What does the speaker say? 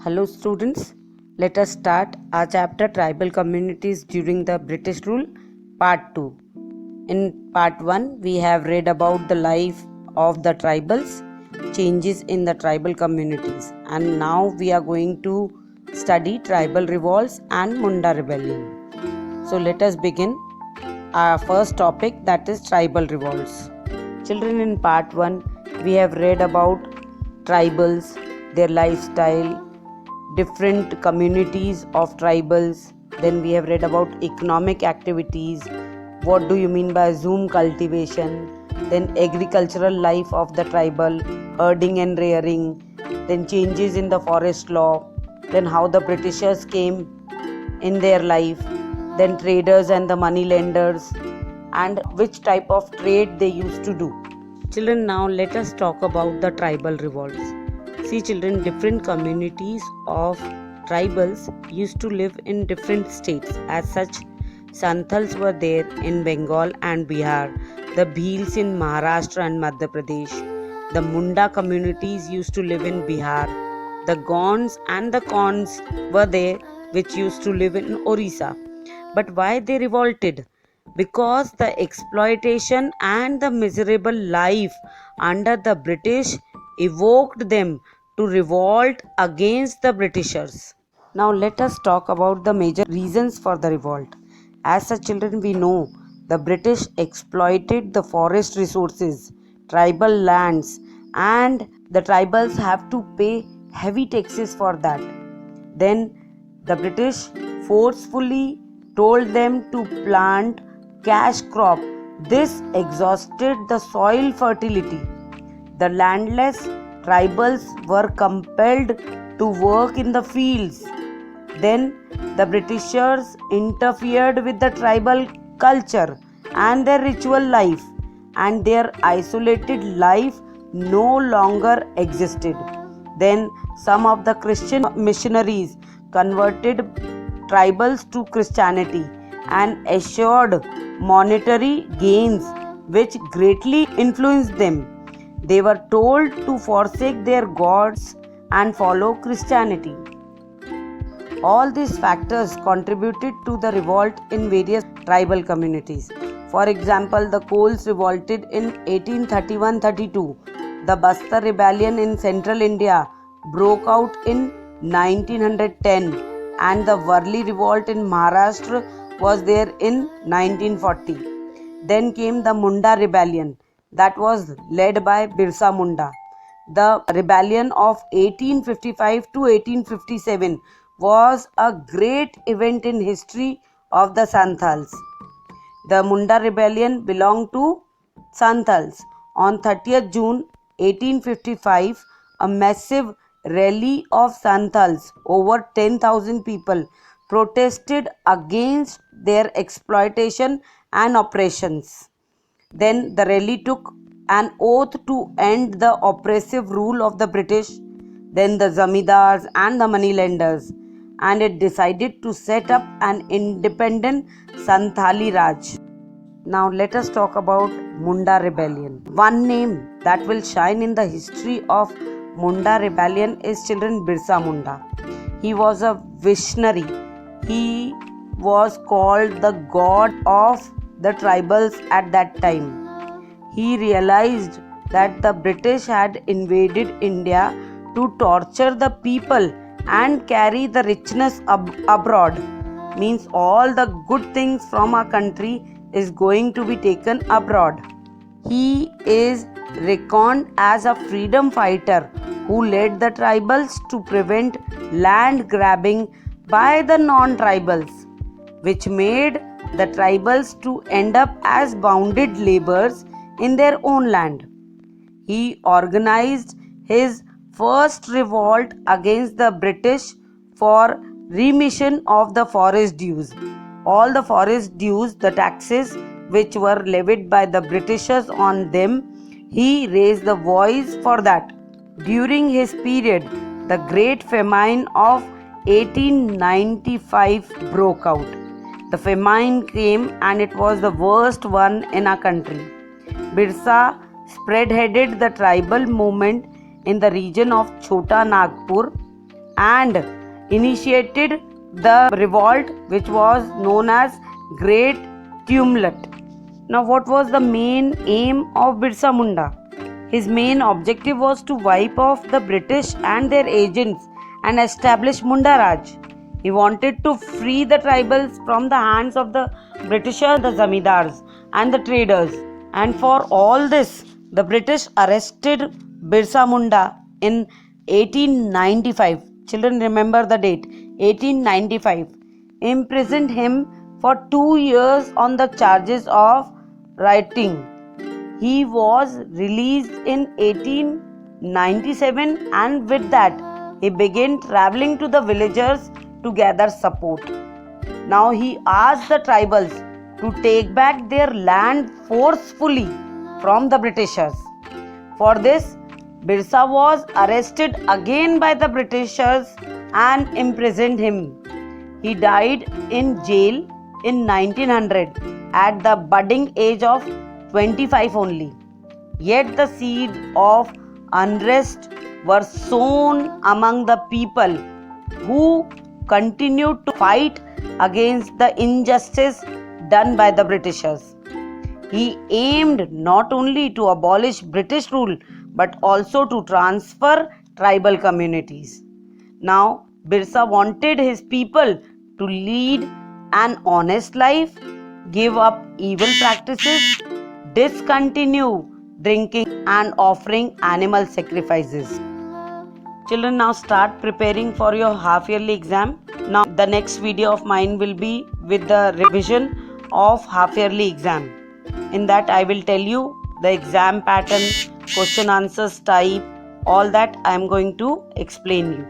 Hello students, let us start our chapter Tribal Communities During the British Rule, Part 2. In Part 1, we have read about the life of the tribals, changes in the tribal communities, and now we are going to study tribal revolts and Munda rebellion. So let us begin our first topic, that is tribal revolts. Children, in Part 1, we have read about tribals, their lifestyle, different communities of tribals. Then we have read about economic activities. What do you mean by zoom cultivation? Then agricultural life of the tribal, herding and rearing. Then changes in the forest law. Then how the Britishers came in their life. Then traders and the money lenders, and which type of trade they used to do. Children, now let us talk about the tribal revolts. See children, different communities of tribals used to live in different states. As such, Santals were there in Bengal and Bihar, the Bhils in Maharashtra and Madhya Pradesh. The Munda communities used to live in Bihar. The Gonds and the Kons were there, which used to live in Orissa. But why they revolted? Because the exploitation and the miserable life under the British evoked them to revolt against the Britishers. Now let us talk about the major reasons for the revolt. As such children, we know the British exploited the forest resources, tribal lands, and the tribals have to pay heavy taxes for that. Then the British forcefully told them to plant cash crop. This exhausted the soil fertility. The landless tribals were compelled to work in the fields. Then the Britishers interfered with the tribal culture and their ritual life, and their isolated life no longer existed. Then some of the Christian missionaries converted tribals to Christianity and assured monetary gains, which greatly influenced them. They were told to forsake their gods and follow Christianity. All these factors contributed to the revolt in various tribal communities. For example, the Kols revolted in 1831-32. The Bastar rebellion in central India broke out in 1910, and the Varli revolt in Maharashtra was there in 1940. Then came the Munda rebellion that was led by Birsa Munda. The rebellion of 1855 to 1857 was a great event in history of the Santals. The Munda rebellion belonged to Santals. On 30th June 1855, a massive rally of Santals, over 10,000 people, protested against their exploitation and oppressions. Then the rally took an oath to end the oppressive rule of the British, then the zamindars and the moneylenders, and it decided to set up an independent Santali Raj. Now let us talk about Munda rebellion. One name that will shine in the history of Munda rebellion is children Birsa Munda. He was a visionary. He was called the god of the tribals at that time. He realized that the British had invaded India to torture the people and carry the richness abroad. Means all the good things from our country is going to be taken abroad. He is reckoned as a freedom fighter who led the tribals to prevent land grabbing by the non-tribals, which made the tribals to end up as bounded laborers in their own land. He organized his first revolt against the British for remission of the forest dues. All the forest dues, the taxes which were levied by the Britishers on them, he raised the voice for that. During his period, the Great Famine of 1895 broke out. The famine came and it was the worst one in our country. Birsa spearheaded the tribal movement in the region of Chota Nagpur and initiated the revolt which was known as Great Tumult. Now, what was the main aim of Birsa Munda? His main objective was to wipe off the British and their agents and establish Munda Raj. He wanted to free the tribals from the hands of the Britishers, the zamindars and the traders. And for all this, the British arrested Birsa Munda in 1895. Children, remember the date, 1895. Imprisoned him for 2 years on the charges of rioting. He was released in 1897, and with that he began traveling to the villagers to gather support. Now he asked the tribals to take back their land forcefully from the Britishers. For this, Birsa was arrested again by the Britishers and imprisoned him. He died in jail in 1900 at the budding age of 25 only. Yet the seed of unrest were sown among the people who continued to fight against the injustice done by the Britishers. He aimed not only to abolish British rule but also to transfer tribal communities. Now, Birsa wanted his people to lead an honest life, give up evil practices, discontinue drinking and offering animal sacrifices. Children, now start preparing for your half-yearly exam. Now the next video of mine will be with the revision of half-yearly exam. In that I will tell you the exam pattern, question answers type, all that I am going to explain you.